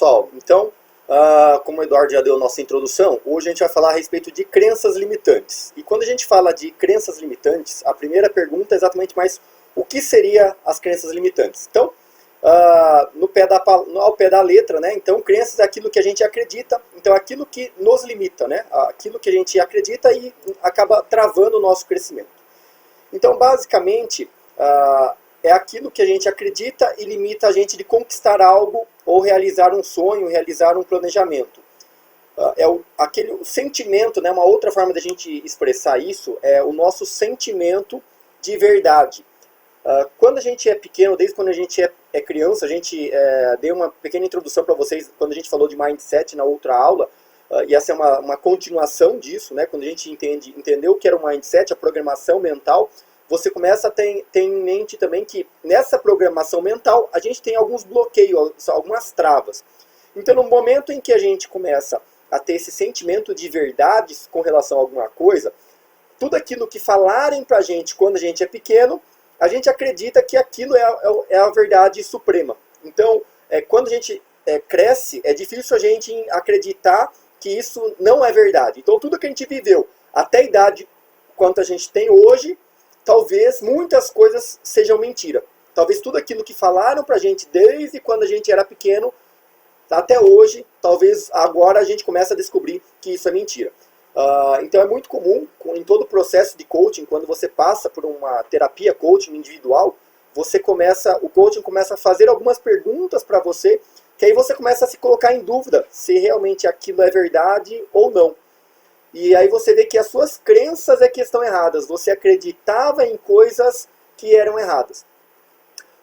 pessoal, então, como o Eduardo já deu a nossa introdução, hoje a gente vai falar a respeito de crenças limitantes. E quando a gente fala de crenças limitantes, a primeira pergunta é exatamente mais o que seria as crenças limitantes. Então, ao pé da letra, né? Então, crenças é aquilo que a gente acredita, então aquilo que nos limita, né? Aquilo que a gente acredita e acaba travando o nosso crescimento. Então, basicamente, é aquilo que a gente acredita e limita a gente de conquistar algo ou realizar um sonho, realizar um planejamento. Aquele sentimento, né, uma outra forma da gente expressar isso é o nosso sentimento de verdade. Quando a gente é pequeno, desde quando a gente é criança, a gente deu uma pequena introdução para vocês quando a gente falou de mindset na outra aula, e essa é uma continuação disso, né, quando a gente entendeu o que era o mindset, a programação mental. Você começa a ter em mente também que nessa programação mental a gente tem alguns bloqueios, algumas travas. Então, no momento em que a gente começa a ter esse sentimento de verdade com relação a alguma coisa, tudo aquilo que falarem pra gente quando a gente é pequeno, a gente acredita que aquilo é a verdade suprema. Então, quando a gente cresce, é difícil a gente acreditar que isso não é verdade. Então, tudo que a gente viveu até a idade quanto a gente tem hoje, talvez muitas coisas sejam mentira. Talvez tudo aquilo que falaram pra gente desde quando a gente era pequeno, até hoje, talvez agora a gente comece a descobrir que isso é mentira. Então é muito comum, em todo o processo de coaching, quando você passa por uma terapia coaching individual, o coaching começa a fazer algumas perguntas para você, que aí você começa a se colocar em dúvida se realmente aquilo é verdade ou não. E aí você vê que as suas crenças é que estão erradas. Você acreditava em coisas que eram erradas.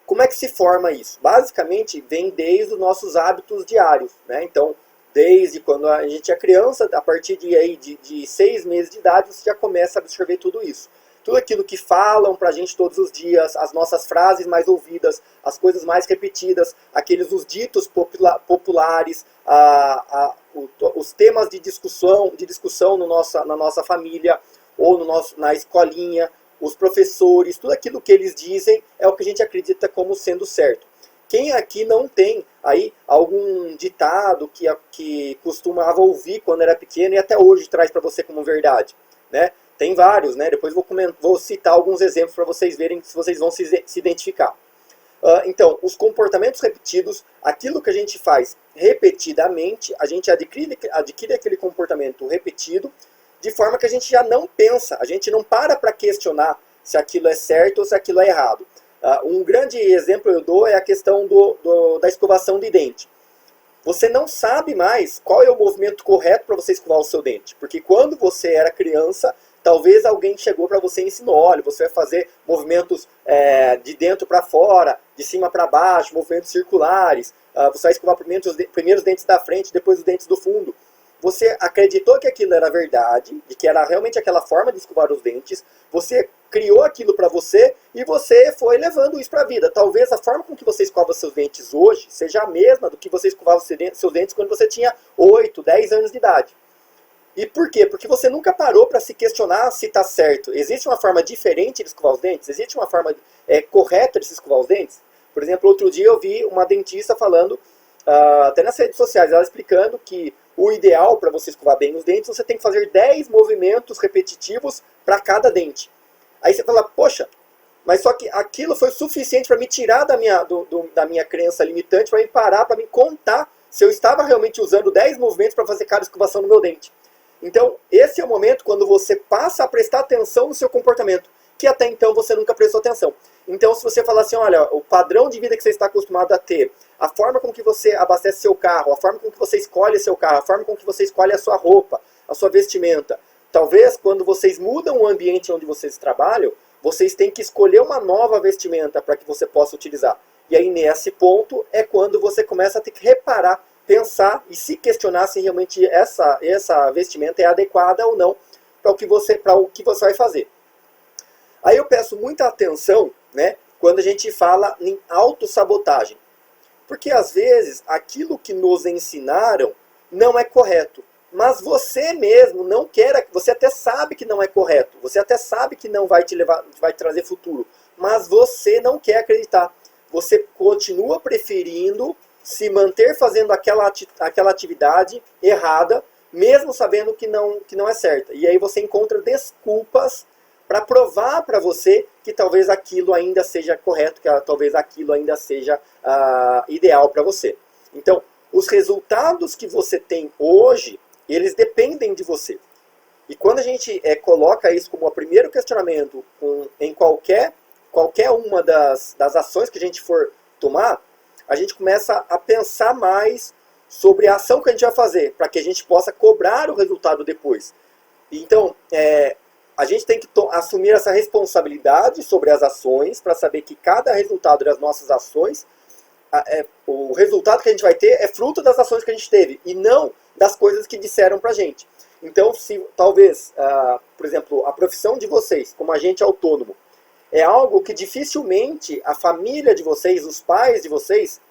Como é que se forma isso? Basicamente, vem desde os nossos hábitos diários, né? Então, desde quando a gente é criança, a partir de 6 meses de idade, você já começa a absorver tudo isso. Tudo aquilo que falam pra gente todos os dias, as nossas frases mais ouvidas, as coisas mais repetidas, os ditos populares, os temas de discussão na nossa família ou na escolinha, os professores, tudo aquilo que eles dizem é o que a gente acredita como sendo certo. Quem aqui não tem aí algum ditado que costumava ouvir quando era pequeno e até hoje traz para você como verdade, né? Tem vários, né? Depois vou citar alguns exemplos para vocês verem se vocês vão se identificar. Então, os comportamentos repetidos, aquilo que a gente faz repetidamente, a gente adquire aquele comportamento repetido, de forma que a gente já não pensa, a gente não para questionar se aquilo é certo ou se aquilo é errado. Um grande exemplo eu dou é a questão da escovação de dente. Você não sabe mais qual é o movimento correto para você escovar o seu dente, porque quando você era criança, talvez alguém chegou para você e ensinou, olha, você vai fazer movimentos de dentro para fora, de cima para baixo, movimentos circulares, você vai escovar primeiro os dentes da frente, depois os dentes do fundo. Você acreditou que aquilo era verdade, de que era realmente aquela forma de escovar os dentes, você criou aquilo para você e você foi levando isso para a vida. Talvez a forma com que você escova seus dentes hoje seja a mesma do que você escovava seus dentes quando você tinha 8, 10 anos de idade. E por quê? Porque você nunca parou para se questionar se está certo. Existe uma forma diferente de escovar os dentes? Existe uma forma correta de se escovar os dentes? Por exemplo, outro dia eu vi uma dentista falando, até nas redes sociais, ela explicando que o ideal para você escovar bem os dentes, você tem que fazer 10 movimentos repetitivos para cada dente. Aí você fala, poxa, mas só que aquilo foi suficiente para me tirar da minha crença limitante, para me parar, para me contar se eu estava realmente usando 10 movimentos para fazer cada escovação no meu dente. Então, esse é o momento quando você passa a prestar atenção no seu comportamento, que até então você nunca prestou atenção. Então, se você falar assim, olha, o padrão de vida que você está acostumado a ter, a forma com que você abastece seu carro, a forma com que você escolhe seu carro, a forma com que você escolhe a sua roupa, a sua vestimenta, talvez quando vocês mudam o ambiente onde vocês trabalham, vocês têm que escolher uma nova vestimenta para que você possa utilizar. E aí, nesse ponto, é quando você começa a ter que reparar, pensar e se questionar se realmente essa vestimenta é adequada ou não para o que você vai fazer. Aí eu peço muita atenção, né, quando a gente fala em autossabotagem. Porque às vezes aquilo que nos ensinaram não é correto. Mas você mesmo não quer, você até sabe que não é correto, você até sabe que não vai te trazer futuro, mas você não quer acreditar. Você continua preferindo se manter fazendo aquela atividade errada, mesmo sabendo que não é certa. E aí você encontra desculpas para provar para você que talvez aquilo ainda seja correto, que talvez aquilo ainda seja ideal para você. Então, os resultados que você tem hoje, eles dependem de você. E quando a gente coloca isso como o primeiro questionamento em qualquer uma das ações que a gente for tomar, a gente começa a pensar mais sobre a ação que a gente vai fazer, para que a gente possa cobrar o resultado depois. Então, a gente tem que assumir essa responsabilidade sobre as ações, para saber que cada resultado das nossas ações, o resultado que a gente vai ter é fruto das ações que a gente teve, e não das coisas que disseram pra gente. Então, se talvez, por exemplo, a profissão de vocês, como agente autônomo, é algo que dificilmente a família de vocês, os pais de vocês,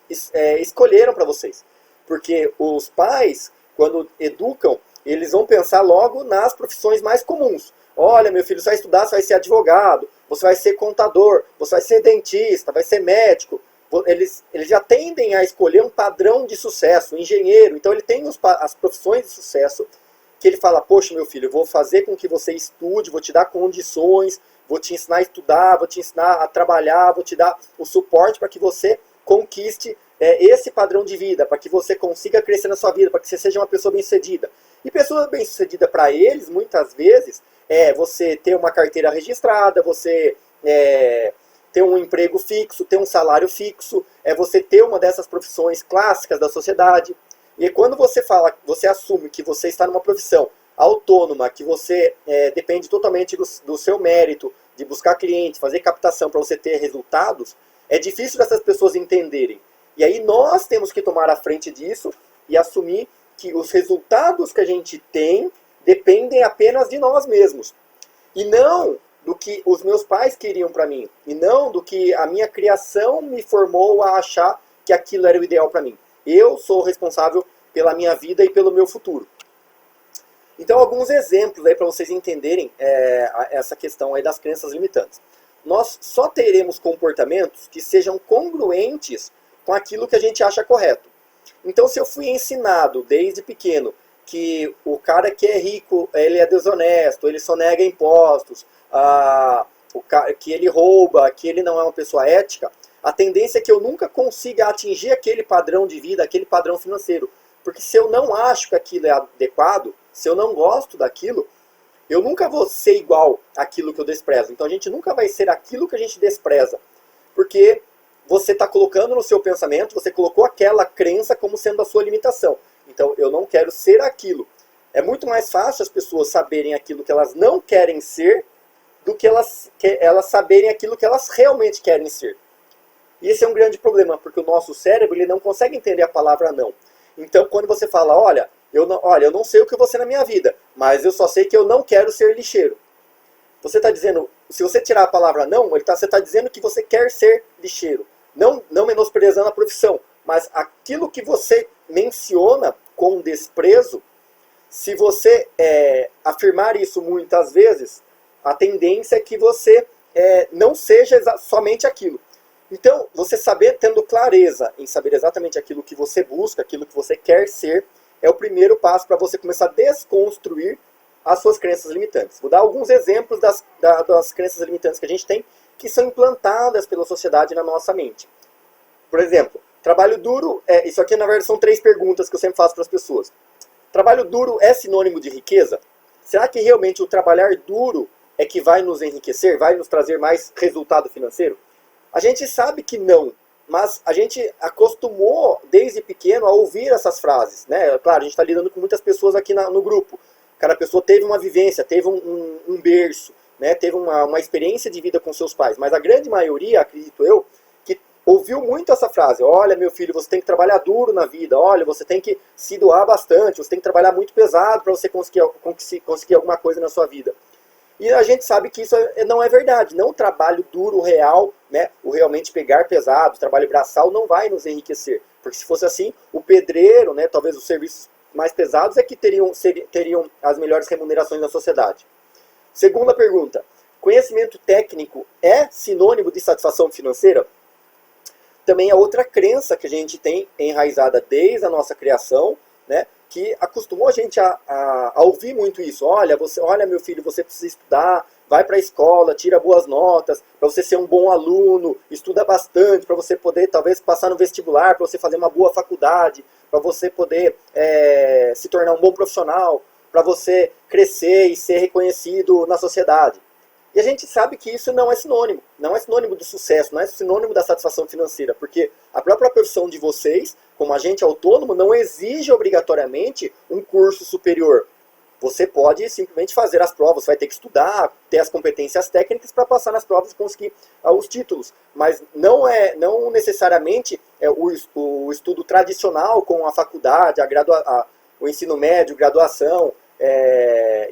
escolheram para vocês. Porque os pais, quando educam, eles vão pensar logo nas profissões mais comuns. Olha, meu filho, você vai estudar, você vai ser advogado, você vai ser contador, você vai ser dentista, vai ser médico. Eles já tendem a escolher um padrão de sucesso, um engenheiro. Então ele tem as profissões de sucesso que ele fala, poxa, meu filho, eu vou fazer com que você estude, vou te dar condições, vou te ensinar a estudar, vou te ensinar a trabalhar, vou te dar o suporte para que você conquiste esse padrão de vida, para que você consiga crescer na sua vida, para que você seja uma pessoa bem-sucedida. E pessoa bem-sucedida para eles, muitas vezes, é você ter uma carteira registrada, você ter um emprego fixo, ter um salário fixo, é você ter uma dessas profissões clássicas da sociedade. E quando você assume que você está numa profissão autônoma, que você depende totalmente do seu mérito, de buscar clientes, fazer captação para você ter resultados, é difícil dessas pessoas entenderem. E aí nós temos que tomar a frente disso e assumir que os resultados que a gente tem dependem apenas de nós mesmos. E não do que os meus pais queriam para mim. E não do que a minha criação me formou a achar que aquilo era o ideal para mim. Eu sou responsável pela minha vida e pelo meu futuro. Então, alguns exemplos aí para vocês entenderem essa questão aí das crenças limitantes. Nós só teremos comportamentos que sejam congruentes com aquilo que a gente acha correto. Então, se eu fui ensinado desde pequeno que o cara que é rico, ele é desonesto, ele sonega impostos, que ele rouba, que ele não é uma pessoa ética, a tendência é que eu nunca consiga atingir aquele padrão de vida, aquele padrão financeiro. Porque se eu não acho que aquilo é adequado, se eu não gosto daquilo, eu nunca vou ser igual àquilo que eu desprezo. Então a gente nunca vai ser aquilo que a gente despreza. Porque você está colocando no seu pensamento, você colocou aquela crença como sendo a sua limitação. Então eu não quero ser aquilo. É muito mais fácil as pessoas saberem aquilo que elas não querem ser do que elas saberem aquilo que elas realmente querem ser. E esse é um grande problema, porque o nosso cérebro ele não consegue entender a palavra não. Então, quando você fala, olha, eu não sei o que eu vou ser na minha vida, mas eu só sei que eu não quero ser lixeiro. Você está dizendo, se você tirar a palavra não, você está dizendo que você quer ser lixeiro. Não menosprezando a profissão, mas aquilo que você menciona com desprezo, se você afirmar isso muitas vezes, a tendência é que você não seja somente aquilo. Então, você tendo clareza em saber exatamente aquilo que você busca, aquilo que você quer ser, é o primeiro passo para você começar a desconstruir as suas crenças limitantes. Vou dar alguns exemplos das crenças limitantes que a gente tem, que são implantadas pela sociedade na nossa mente. Por exemplo, trabalho duro, isso aqui na verdade são 3 perguntas que eu sempre faço para as pessoas. Trabalho duro é sinônimo de riqueza? Será que realmente o trabalhar duro é que vai nos enriquecer, vai nos trazer mais resultado financeiro? A gente sabe que não, mas a gente acostumou desde pequeno a ouvir essas frases, né? Claro, a gente está lidando com muitas pessoas aqui no grupo. Cada pessoa teve uma vivência, teve um berço, né? Teve uma experiência de vida com seus pais, mas a grande maioria, acredito eu, que ouviu muito essa frase. Olha, meu filho, você tem que trabalhar duro na vida, olha, você tem que se doar bastante, você tem que trabalhar muito pesado para você conseguir alguma coisa na sua vida. E a gente sabe que isso não é verdade. Não o trabalho duro, real, né, o realmente pegar pesado, o trabalho braçal não vai nos enriquecer. Porque se fosse assim, o pedreiro, né, talvez os serviços mais pesados é que teriam as melhores remunerações na sociedade. Segunda pergunta. Conhecimento técnico é sinônimo de satisfação financeira? também é outra crença que a gente tem enraizada desde a nossa criação, né, que acostumou a gente a ouvir muito isso. Olha, meu filho, você precisa estudar, vai para a escola, tira boas notas, para você ser um bom aluno, estuda bastante, para você poder talvez passar no vestibular, para você fazer uma boa faculdade, para você poder se tornar um bom profissional, para você crescer e ser reconhecido na sociedade. E a gente sabe que isso não é sinônimo do sucesso, não é sinônimo da satisfação financeira, porque a própria profissão de vocês, como agente autônomo, não exige obrigatoriamente um curso superior. Você pode simplesmente fazer as provas, vai ter que estudar, ter as competências técnicas para passar nas provas e conseguir os títulos. Mas não necessariamente o estudo tradicional com a faculdade, o ensino médio, graduação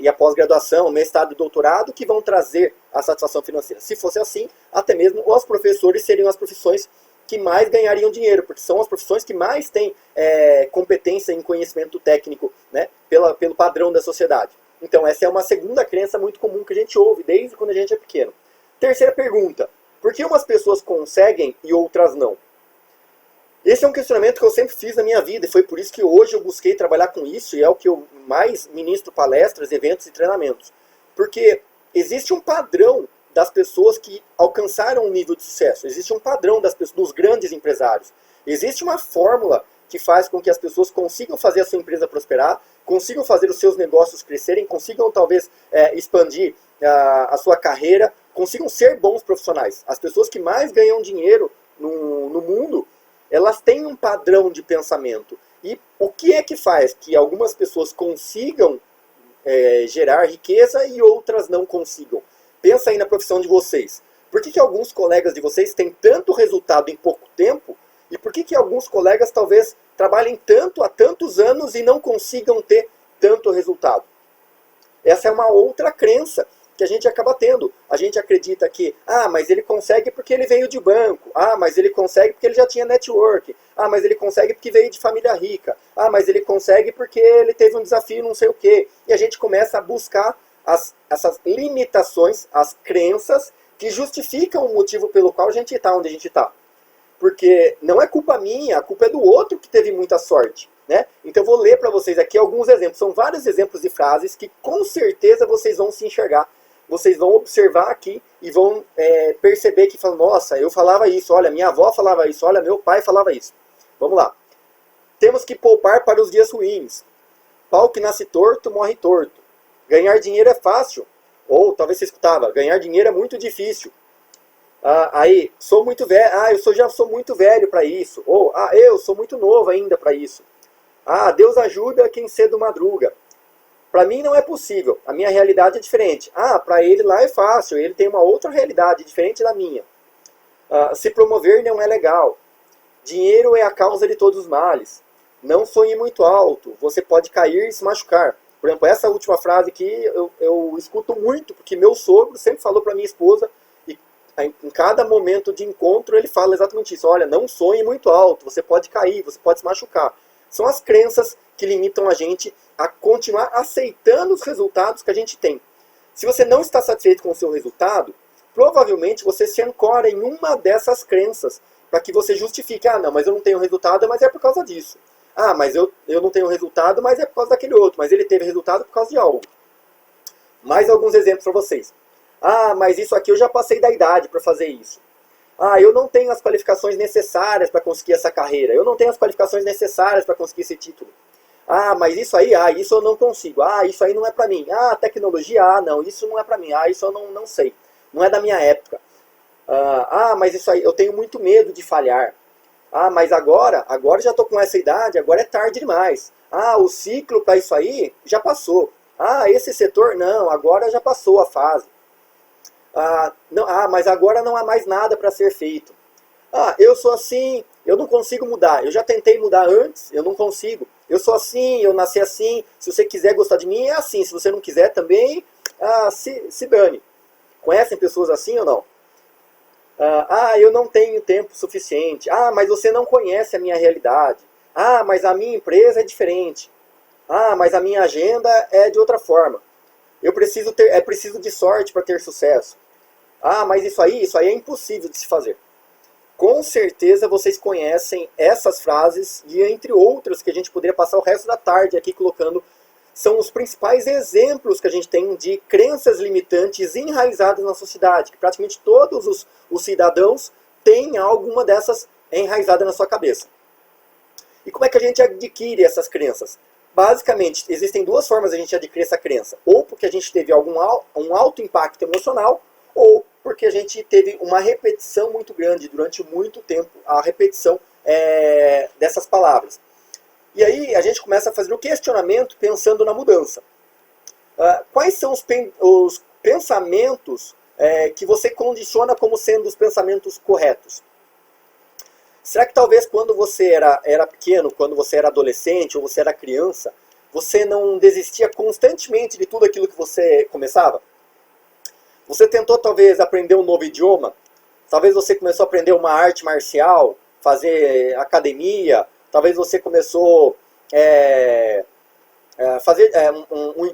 e a pós-graduação, mestrado e doutorado que vão trazer a satisfação financeira. Se fosse assim, até mesmo os professores seriam as profissões que mais ganhariam dinheiro, porque são as profissões que mais têm competência em conhecimento técnico, né, pelo padrão da sociedade. Então essa é uma segunda crença muito comum que a gente ouve desde quando a gente é pequeno. Terceira pergunta, por que umas pessoas conseguem e outras não? Esse é um questionamento que eu sempre fiz na minha vida e foi por isso que hoje eu busquei trabalhar com isso e é o que eu mais ministro palestras, eventos e treinamentos. Porque existe um padrão das pessoas que alcançaram um nível de sucesso. Existe um padrão dos grandes empresários. Existe uma fórmula que faz com que as pessoas consigam fazer a sua empresa prosperar, consigam fazer os seus negócios crescerem, consigam talvez expandir a sua carreira, consigam ser bons profissionais. As pessoas que mais ganham dinheiro no mundo, elas têm um padrão de pensamento. E o que é que faz que algumas pessoas consigam gerar riqueza e outras não consigam? Pensa aí na profissão de vocês. Por que alguns colegas de vocês têm tanto resultado em pouco tempo? E por que alguns colegas talvez trabalhem tanto há tantos anos e não consigam ter tanto resultado? Essa é uma outra crença que a gente acaba tendo. A gente acredita que, mas ele consegue porque ele veio de banco. Mas ele consegue porque ele já tinha network. Mas ele consegue porque veio de família rica. Mas ele consegue porque ele teve um desafio não sei o quê. E a gente começa a buscar essas limitações, as crenças que justificam o motivo pelo qual a gente está onde a gente está. Porque não é culpa minha, a culpa é do outro que teve muita sorte. Né? Então eu vou ler para vocês aqui alguns exemplos. São vários exemplos de frases que com certeza vocês vão se enxergar. Vocês vão observar aqui e vão perceber que falam, nossa, eu falava isso, olha, minha avó falava isso, olha, meu pai falava isso. Vamos lá. Temos que poupar para os dias ruins. Pau que nasce torto, morre torto. Ganhar dinheiro é fácil. Ou talvez você escutava, ganhar dinheiro é muito difícil. Aí, sou muito velho. Eu já sou muito velho para isso. Ou, eu sou muito novo ainda para isso. Deus ajuda quem cedo madruga. Para mim não é possível. A minha realidade é diferente. Para ele lá é fácil. Ele tem uma outra realidade diferente da minha. Se promover não é legal. Dinheiro é a causa de todos os males. Não sonhe muito alto. Você pode cair e se machucar. Por exemplo, essa última frase aqui eu escuto muito, porque meu sogro sempre falou para minha esposa, e em cada momento de encontro ele fala exatamente isso. Olha, não sonhe muito alto, você pode cair, você pode se machucar. São as crenças que limitam a gente a continuar aceitando os resultados que a gente tem. Se você não está satisfeito com o seu resultado, provavelmente você se ancora em uma dessas crenças, para que você justifique, não, mas eu não tenho resultado, mas é por causa disso. Mas eu não tenho resultado, mas é por causa daquele outro. Mas ele teve resultado por causa de algo. Mais alguns exemplos para vocês. Mas isso aqui eu já passei da idade para fazer isso. Eu não tenho as qualificações necessárias para conseguir essa carreira. Eu não tenho as qualificações necessárias para conseguir esse título. Mas isso aí, isso eu não consigo. Isso aí não é para mim. Tecnologia, não, isso não é para mim. Isso eu não sei. Não é da minha época. Mas isso aí, eu tenho muito medo de falhar. Mas agora já estou com essa idade, agora é tarde demais. O ciclo para isso aí já passou. Esse setor, não, agora já passou a fase. Mas agora não há mais nada para ser feito. Eu sou assim, eu não consigo mudar. Eu já tentei mudar antes, eu não consigo. Eu sou assim, eu nasci assim. Se você quiser gostar de mim, é assim. Se você não quiser também, se dane. Conhecem pessoas assim ou não? Eu não tenho tempo suficiente. Mas você não conhece a minha realidade. Mas a minha empresa é diferente. Mas a minha agenda é de outra forma. Eu preciso de sorte para ter sucesso. Mas isso aí é impossível de se fazer. Com certeza vocês conhecem essas frases e entre outras que a gente poderia passar o resto da tarde aqui colocando, são os principais exemplos que a gente tem de crenças limitantes enraizadas na sociedade, que praticamente todos os cidadãos têm alguma dessas enraizada na sua cabeça. E como é que a gente adquire essas crenças? Basicamente, existem duas formas de a gente adquirir essa crença. Ou porque a gente teve um alto impacto emocional, ou porque a gente teve uma repetição muito grande, durante muito tempo, a repetição dessas palavras. E aí a gente começa a fazer o questionamento pensando na mudança. Quais são os pensamentos que você condiciona como sendo os pensamentos corretos? Será que talvez quando você era pequeno, quando você era adolescente ou você era criança, você não desistia constantemente de tudo aquilo que você começava? Você tentou talvez aprender um novo idioma? Talvez você começou a aprender uma arte marcial, fazer academia, talvez você começou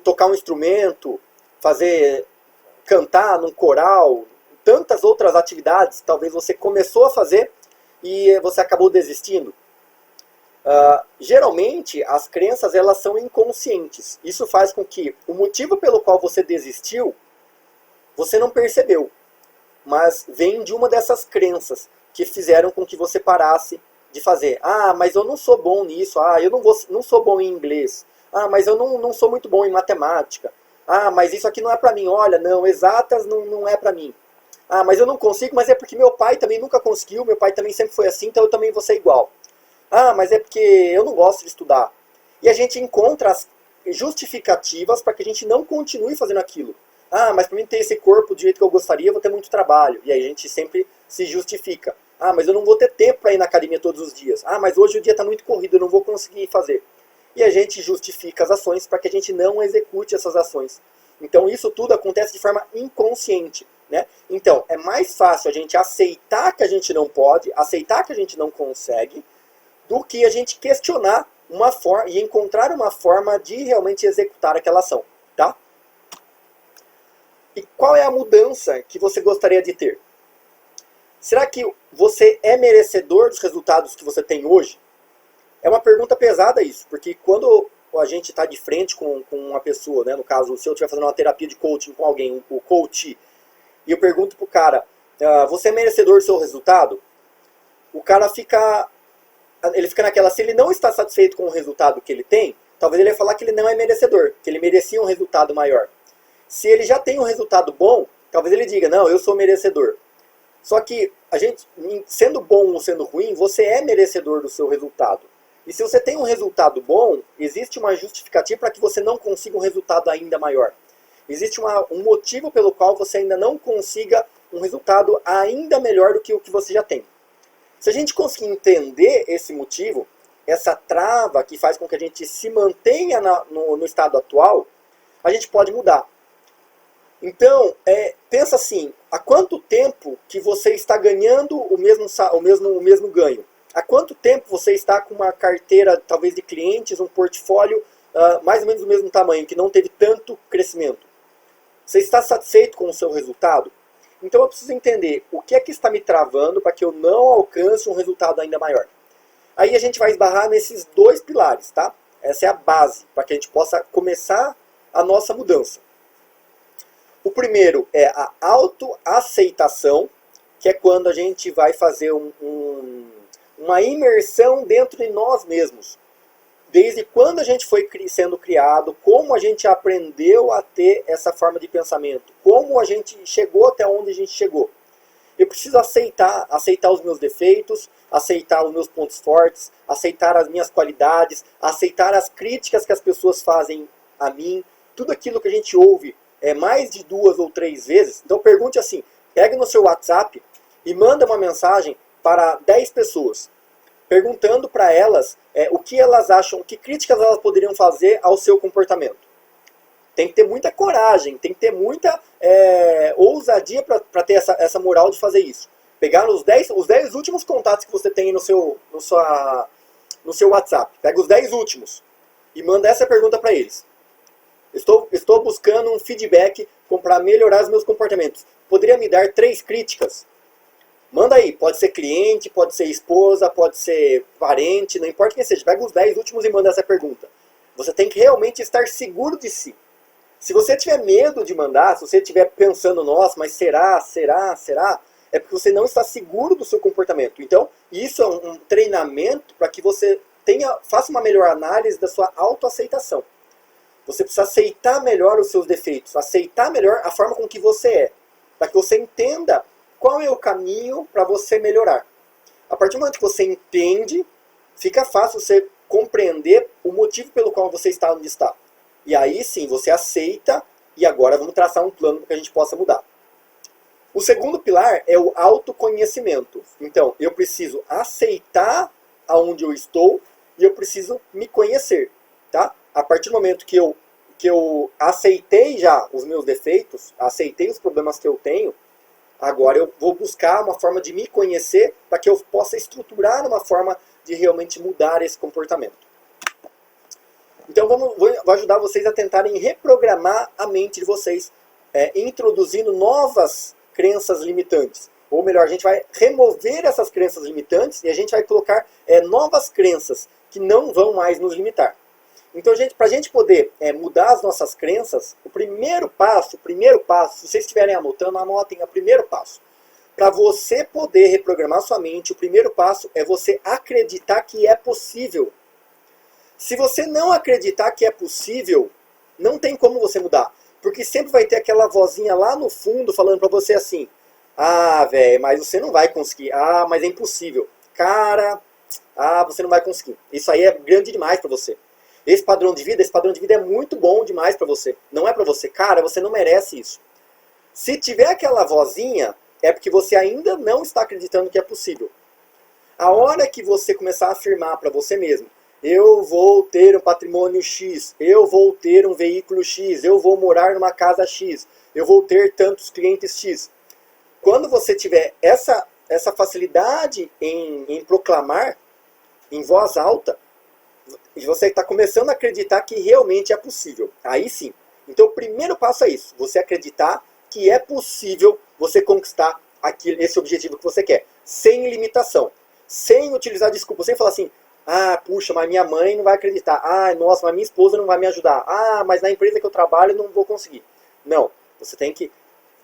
tocar um instrumento, cantar num coral, tantas outras atividades, talvez você começou a fazer e você acabou desistindo. Geralmente as crenças elas são inconscientes. Isso faz com que o motivo pelo qual você desistiu, você não percebeu, mas vem de uma dessas crenças que fizeram com que você parasse de fazer. Mas eu não sou bom nisso. Eu não sou bom em inglês. Mas eu não sou muito bom em matemática. Mas isso aqui não é para mim. Olha, não, exatas não é para mim. Mas eu não consigo, mas é porque meu pai também nunca conseguiu, meu pai também sempre foi assim, então eu também vou ser igual. Mas é porque eu não gosto de estudar. E a gente encontra as justificativas para que a gente não continue fazendo aquilo. Mas para mim ter esse corpo do jeito que eu gostaria, eu vou ter muito trabalho. E aí a gente sempre se justifica. Mas eu não vou ter tempo para ir na academia todos os dias. Mas hoje o dia está muito corrido, eu não vou conseguir fazer. E a gente justifica as ações para que a gente não execute essas ações. Então isso tudo acontece de forma inconsciente, né? Então é mais fácil a gente aceitar que a gente não pode, aceitar que a gente não consegue, do que a gente questionar uma forma e encontrar uma forma de realmente executar aquela ação, tá? E qual é a mudança que você gostaria de ter? Será que você é merecedor dos resultados que você tem hoje? É uma pergunta pesada isso, porque quando a gente está de frente com uma pessoa, né, no caso, se eu estiver fazendo uma terapia de coaching com alguém, o coach, e eu pergunto pro cara, você é merecedor do seu resultado? O cara fica naquela, se ele não está satisfeito com o resultado que ele tem, talvez ele vai falar que ele não é merecedor, que ele merecia um resultado maior. Se ele já tem um resultado bom, talvez ele diga, não, eu sou merecedor. Só que a gente, sendo bom ou sendo ruim, você é merecedor do seu resultado. E se você tem um resultado bom, existe uma justificativa para que você não consiga um resultado ainda maior. Existe um motivo pelo qual você ainda não consiga um resultado ainda melhor do que o que você já tem. Se a gente conseguir entender esse motivo, essa trava que faz com que a gente se mantenha no estado atual, a gente pode mudar. Então, pensa assim, há quanto tempo que você está ganhando o mesmo ganho? Há quanto tempo você está com uma carteira, talvez de clientes, um portfólio mais ou menos do mesmo tamanho, que não teve tanto crescimento? Você está satisfeito com o seu resultado? Então eu preciso entender o que é que está me travando para que eu não alcance um resultado ainda maior. Aí a gente vai esbarrar nesses dois pilares, tá? Essa é a base para que a gente possa começar a nossa mudança. O primeiro é a autoaceitação, que é quando a gente vai fazer uma imersão dentro de nós mesmos. Desde quando a gente foi sendo criado, como a gente aprendeu a ter essa forma de pensamento, como a gente chegou até onde a gente chegou. Eu preciso aceitar os meus defeitos, aceitar os meus pontos fortes, aceitar as minhas qualidades, aceitar as críticas que as pessoas fazem a mim, tudo aquilo que a gente ouve mais de 2 ou 3 vezes. Então pergunte assim, pegue no seu WhatsApp e manda uma mensagem para 10 pessoas, perguntando para elas o que elas acham, que críticas elas poderiam fazer ao seu comportamento. Tem que ter muita coragem, tem que ter muita ousadia para ter essa moral de fazer isso. Pegar os 10 últimos contatos que você tem no seu WhatsApp, pega os 10 últimos e manda essa pergunta para eles. Estou buscando um feedback para melhorar os meus comportamentos. Poderia me dar 3 críticas? Manda aí, pode ser cliente, pode ser esposa, pode ser parente, não importa quem seja. Pega os 10 últimos e manda essa pergunta. Você tem que realmente estar seguro de si. Se você tiver medo de mandar, se você estiver pensando, nossa, mas será, é porque você não está seguro do seu comportamento. Então, isso é um treinamento para que você faça uma melhor análise da sua autoaceitação. Você precisa aceitar melhor os seus defeitos, aceitar melhor a forma com que você é, para que você entenda qual é o caminho para você melhorar. A partir do momento que você entende, fica fácil você compreender o motivo pelo qual você está onde está. E aí sim, você aceita e agora vamos traçar um plano para que a gente possa mudar. O segundo pilar é o autoconhecimento. Então, eu preciso aceitar aonde eu estou e eu preciso me conhecer. Tá? A partir do momento que eu aceitei já os meus defeitos, aceitei os problemas que eu tenho, agora eu vou buscar uma forma de me conhecer para que eu possa estruturar uma forma de realmente mudar esse comportamento. Então vou ajudar vocês a tentarem reprogramar a mente de vocês, introduzindo novas crenças limitantes. Ou melhor, a gente vai remover essas crenças limitantes e a gente vai colocar novas crenças que não vão mais nos limitar. Então, para a gente poder mudar as nossas crenças, o primeiro passo, se vocês estiverem anotando, anotem o primeiro passo. Para você poder reprogramar sua mente, o primeiro passo é você acreditar que é possível. Se você não acreditar que é possível, não tem como você mudar. Porque sempre vai ter aquela vozinha lá no fundo falando para você assim, ah, velho, mas você não vai conseguir. Ah, mas é impossível. Cara, você não vai conseguir. Isso aí é grande demais para você. Esse padrão de vida é muito bom demais para você. Não é para você. Cara, você não merece isso. Se tiver aquela vozinha, é porque você ainda não está acreditando que é possível. A hora que você começar a afirmar para você mesmo, eu vou ter um patrimônio X, eu vou ter um veículo X, eu vou morar numa casa X, eu vou ter tantos clientes X. Quando você tiver essa facilidade em proclamar em voz alta, você está começando a acreditar que realmente é possível. Aí sim. Então o primeiro passo é isso. Você acreditar que é possível você conquistar esse objetivo que você quer. Sem limitação. Sem utilizar desculpa. Sem falar assim, ah, puxa, mas minha mãe não vai acreditar. Ah, nossa, mas minha esposa não vai me ajudar. Ah, mas na empresa que eu trabalho eu não vou conseguir. Não. Você tem que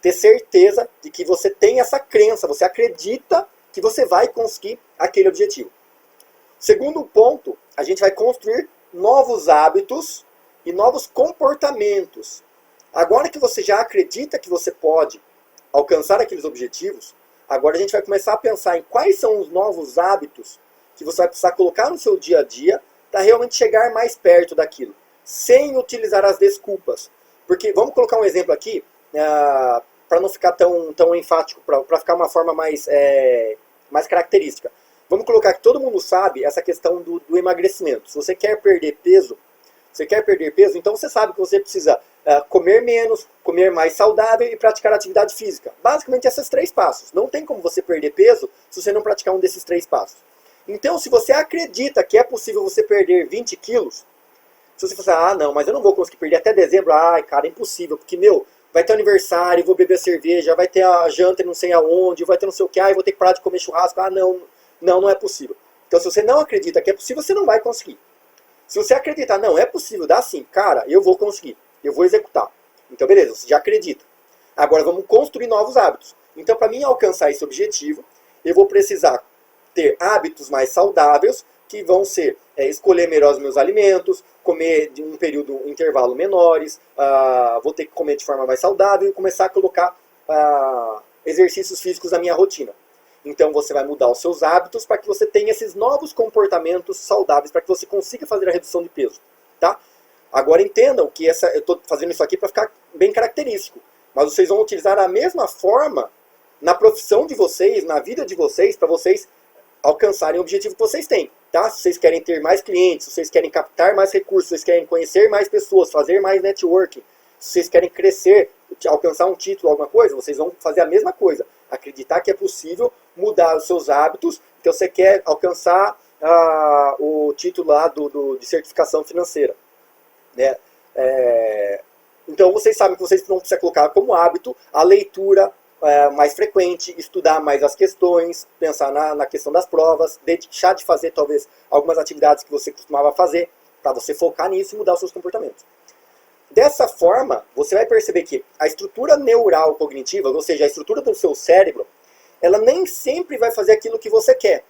ter certeza de que você tem essa crença. Você acredita que você vai conseguir aquele objetivo. Segundo ponto, a gente vai construir novos hábitos e novos comportamentos. Agora que você já acredita que você pode alcançar aqueles objetivos, agora a gente vai começar a pensar em quais são os novos hábitos que você vai precisar colocar no seu dia a dia para realmente chegar mais perto daquilo, sem utilizar as desculpas. Porque, vamos colocar um exemplo aqui, para não ficar tão enfático, para ficar uma forma mais característica. Vamos colocar que todo mundo sabe essa questão do emagrecimento. Se você quer perder peso, então você sabe que você precisa comer menos, comer mais saudável e praticar atividade física. Basicamente esses 3 passos. Não tem como você perder peso se você não praticar um desses 3 passos. Então, se você acredita que é possível você perder 20 quilos, se você falar, ah, não, mas eu não vou conseguir perder até dezembro, ai, cara, é impossível, porque, vai ter aniversário, vou beber cerveja, vai ter a janta não sei aonde, vai ter não sei o que, eu vou ter que parar de comer churrasco, não é possível. Então, se você não acredita que é possível, você não vai conseguir. Se você acreditar, não, é possível, dá sim, cara, eu vou conseguir, eu vou executar. Então, beleza, você já acredita. Agora, vamos construir novos hábitos. Então, para mim alcançar esse objetivo, eu vou precisar ter hábitos mais saudáveis, que vão ser escolher melhor os meus alimentos, comer de um período, intervalo menores, vou ter que comer de forma mais saudável e começar a colocar exercícios físicos na minha rotina. Então você vai mudar os seus hábitos para que você tenha esses novos comportamentos saudáveis, para que você consiga fazer a redução de peso. Tá? Agora entendam que eu estou fazendo isso aqui para ficar bem característico, mas vocês vão utilizar a mesma forma na profissão de vocês, na vida de vocês, para vocês alcançarem o objetivo que vocês têm. Tá? Se vocês querem ter mais clientes, se vocês querem captar mais recursos, se vocês querem conhecer mais pessoas, fazer mais networking, se vocês querem crescer, alcançar um título, alguma coisa, vocês vão fazer a mesma coisa. Acreditar que é possível mudar os seus hábitos. Então você quer alcançar o título lá de certificação financeira. Né? Então vocês sabem que vocês não precisam colocar como hábito a leitura mais frequente, estudar mais as questões, pensar na questão das provas, deixar de fazer talvez algumas atividades que você costumava fazer, para você focar nisso e mudar os seus comportamentos. Dessa forma, você vai perceber que a estrutura neural cognitiva, ou seja, a estrutura do seu cérebro, ela nem sempre vai fazer aquilo que você quer.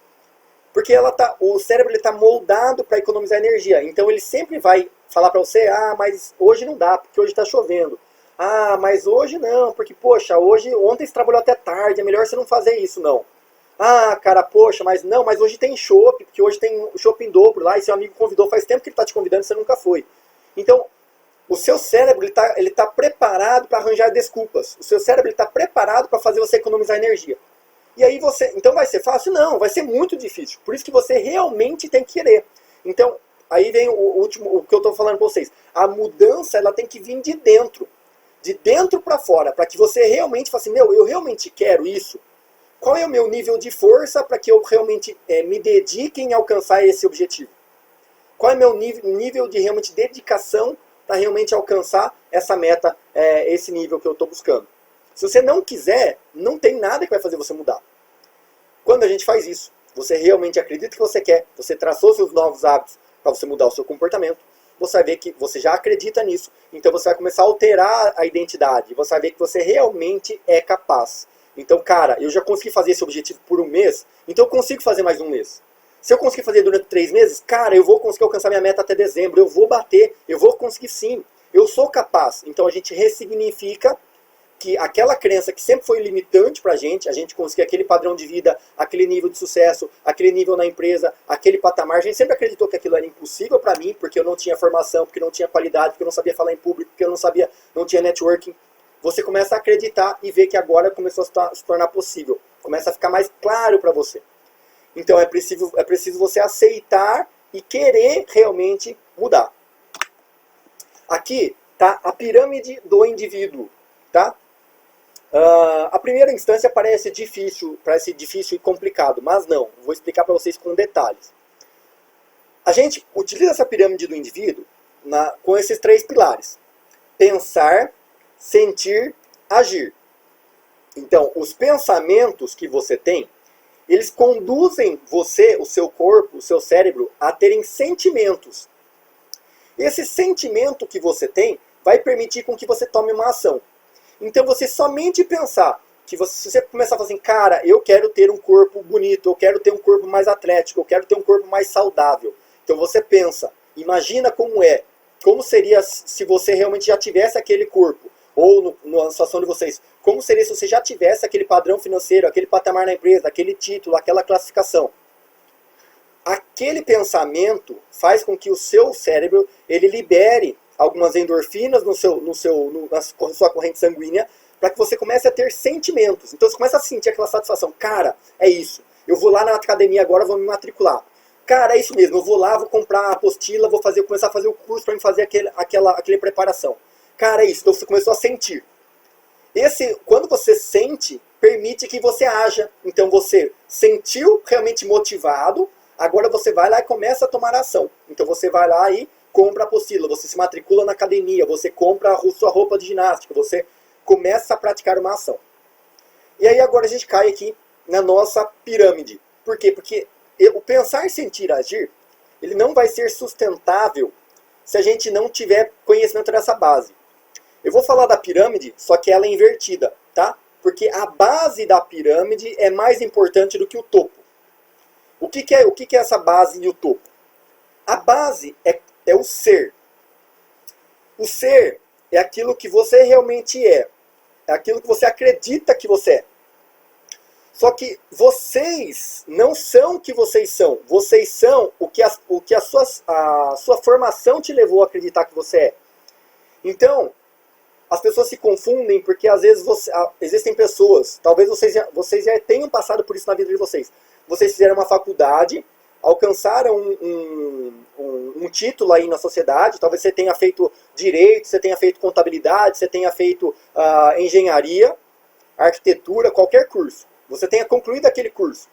Porque o cérebro está moldado para economizar energia. Então ele sempre vai falar para você, mas hoje não dá, porque hoje está chovendo. Mas hoje não, porque, poxa, ontem você trabalhou até tarde, é melhor você não fazer isso, não. Cara, poxa, mas hoje tem chopp, porque hoje tem chopp em dobro lá, e seu amigo convidou, faz tempo que ele está te convidando e você nunca foi. Então, o seu cérebro ele tá preparado para arranjar desculpas. O seu cérebro está preparado para fazer você economizar energia. E aí então vai ser fácil? Não, vai ser muito difícil. Por isso que você realmente tem que querer. Então, aí vem o que eu estou falando para vocês. A mudança, ela tem que vir de dentro para fora, para que você realmente faça assim, eu realmente quero isso. Qual é o meu nível de força para que eu realmente me dedique em alcançar esse objetivo? Qual é o meu nível de realmente dedicação para realmente alcançar essa meta, esse nível que eu estou buscando? Se você não quiser, não tem nada que vai fazer você mudar. Quando a gente faz isso, você realmente acredita que você quer, você traçou seus novos hábitos para você mudar o seu comportamento, você vai ver que você já acredita nisso, então você vai começar a alterar a identidade, você vai ver que você realmente é capaz. Então, cara, eu já consegui fazer esse objetivo por um mês, então eu consigo fazer mais um mês. Se eu conseguir fazer durante 3 meses, cara, eu vou conseguir alcançar minha meta até dezembro, eu vou bater, eu vou conseguir sim, eu sou capaz. Então a gente ressignifica que aquela crença que sempre foi limitante pra gente conseguir aquele padrão de vida, aquele nível de sucesso, aquele nível na empresa, aquele patamar, a gente sempre acreditou que aquilo era impossível pra mim, porque eu não tinha formação, porque não tinha qualidade, porque eu não sabia falar em público, porque eu não tinha networking. Você começa a acreditar e ver que agora começou a se tornar possível. Começa a ficar mais claro pra você. Então é preciso você aceitar e querer realmente mudar. Aqui tá a pirâmide do indivíduo, tá? A primeira instância parece difícil e complicado, mas não. Vou explicar para vocês com detalhes. A gente utiliza essa pirâmide do indivíduo com esses 3 pilares: pensar, sentir, agir. Então, os pensamentos que você tem, eles conduzem você, o seu corpo, o seu cérebro, a terem sentimentos. Esse sentimento que você tem vai permitir com que você tome uma ação. Então você somente pensar, se você começar a falar assim, cara, eu quero ter um corpo bonito, eu quero ter um corpo mais atlético, eu quero ter um corpo mais saudável. Então você pensa, imagina como seria se você realmente já tivesse aquele corpo, ou na situação de vocês, como seria se você já tivesse aquele padrão financeiro, aquele patamar na empresa, aquele título, aquela classificação. Aquele pensamento faz com que o seu cérebro ele libere algumas endorfinas na sua corrente sanguínea, para que você comece a ter sentimentos. Então você começa a sentir aquela satisfação. Cara, é isso. Eu vou lá na academia agora, vou me matricular. Cara, é isso mesmo. Eu vou lá, vou comprar a apostila, começar a fazer o curso para me fazer aquela preparação. Cara, é isso. Então você começou a sentir. Quando você sente, permite que você haja. Então você sentiu realmente motivado, agora você vai lá e começa a tomar ação. Então você vai lá e compra a apostila, você se matricula na academia, você compra a sua roupa de ginástica, você começa a praticar uma ação. E aí agora a gente cai aqui na nossa pirâmide. Por quê? Porque o pensar, sentir, agir, ele não vai ser sustentável se a gente não tiver conhecimento dessa base. Eu vou falar da pirâmide, só que ela é invertida, tá? Porque a base da pirâmide é mais importante do que o topo. O que é essa base e o topo? A base é o ser. O ser é aquilo que você realmente é. É aquilo que você acredita que você é. Só que vocês não são o que vocês são. Vocês são o que a sua formação te levou a acreditar que você é. Então, as pessoas se confundem porque às vezes existem pessoas, talvez vocês já tenham passado por isso na vida de vocês. Vocês fizeram uma faculdade, alcançaram um título aí na sociedade, talvez você tenha feito direito, você tenha feito contabilidade, você tenha feito engenharia, arquitetura, qualquer curso. Você tenha concluído aquele curso.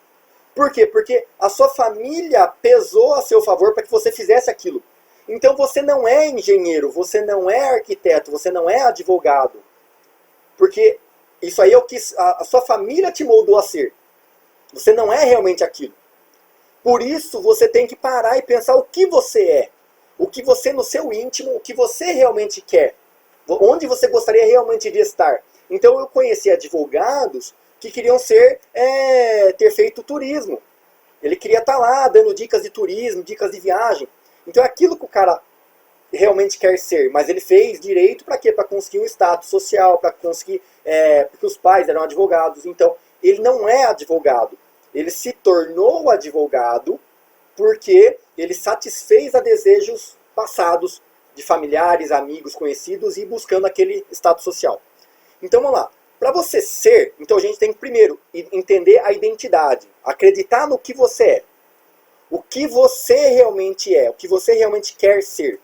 Por quê? Porque a sua família pesou a seu favor para que você fizesse aquilo. Então você não é engenheiro, você não é arquiteto, você não é advogado. Porque Isso aí é o que a sua família te moldou a ser. Você não é realmente aquilo. Por isso, você tem que parar e pensar o que você é. O que você, no seu íntimo, o que você realmente quer. Onde você gostaria realmente de estar. Então, eu conheci advogados que queriam ter feito turismo. Ele queria estar lá dando dicas de turismo, dicas de viagem. Então, é aquilo que o cara realmente quer ser. Mas ele fez direito para quê? Para conseguir um status social, para conseguir... porque os pais eram advogados. Então, ele não é advogado. Ele se tornou advogado porque ele satisfez a desejos passados de familiares, amigos, conhecidos e buscando aquele status social. Então vamos lá. Para você ser, então a gente tem que primeiro entender a identidade, acreditar no que você é. O que você realmente é, o que você realmente quer ser.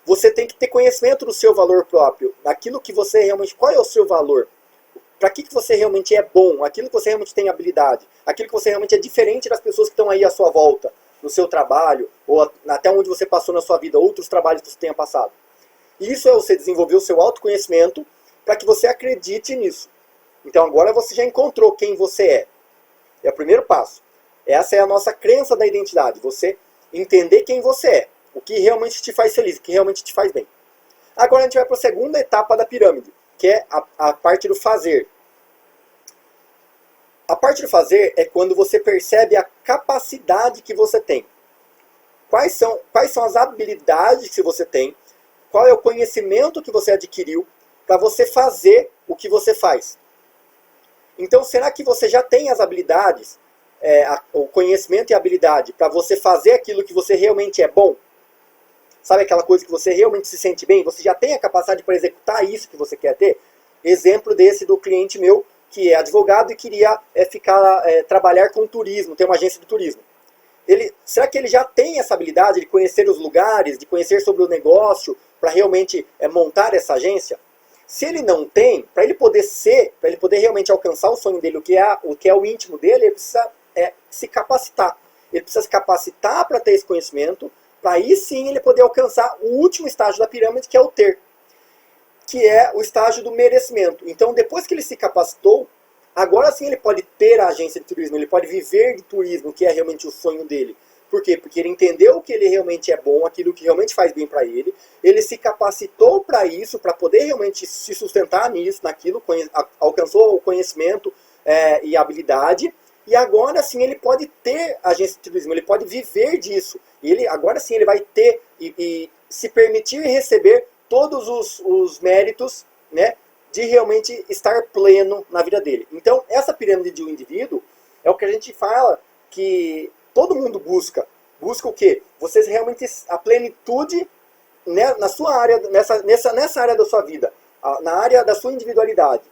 Você tem que ter conhecimento do seu valor próprio, daquilo que você realmente, qual é o seu valor? Para que você realmente é bom, aquilo que você realmente tem habilidade, aquilo que você realmente é diferente das pessoas que estão aí à sua volta, no seu trabalho, ou até onde você passou na sua vida, outros trabalhos que você tenha passado. Isso é você desenvolver o seu autoconhecimento para que você acredite nisso. Então agora você já encontrou quem você é. É o primeiro passo. Essa é a nossa crença da identidade, você entender quem você é, o que realmente te faz feliz, o que realmente te faz bem. Agora a gente vai para a segunda etapa da pirâmide, que é a parte do fazer. A parte do fazer é quando você percebe a capacidade que você tem. Quais são as habilidades que você tem, qual é o conhecimento que você adquiriu para você fazer o que você faz. Então, será que você já tem as habilidades, o conhecimento e a habilidade para você fazer aquilo que você realmente é bom? Sabe aquela coisa que você realmente se sente bem? Você já tem a capacidade para executar isso que você quer ter? Exemplo desse do cliente meu, que é advogado e queria trabalhar com turismo, ter uma agência de turismo. Será que ele já tem essa habilidade de conhecer os lugares, de conhecer sobre o negócio, para realmente montar essa agência? Se ele não tem, para ele poder realmente alcançar o sonho dele, o que é o íntimo dele, ele precisa se capacitar. Ele precisa se capacitar para ter esse conhecimento, para aí sim ele poder alcançar o último estágio da pirâmide, que é o ter, que é o estágio do merecimento. Então, depois que ele se capacitou, agora sim ele pode ter a agência de turismo, ele pode viver de turismo, que é realmente o sonho dele. Por quê? Porque ele entendeu que ele realmente é bom, aquilo que realmente faz bem para ele se capacitou para isso, para poder realmente se sustentar nisso, naquilo, alcançou o conhecimento e habilidade, e agora sim ele pode ter agência de turismo, ele pode viver disso. E agora sim ele vai ter e se permitir receber todos os méritos, né, de realmente estar pleno na vida dele. Então, essa pirâmide de um indivíduo é o que a gente fala que todo mundo busca. Busca o quê? Você realmente a plenitude, né, na sua área, nessa área da sua vida, na área da sua individualidade.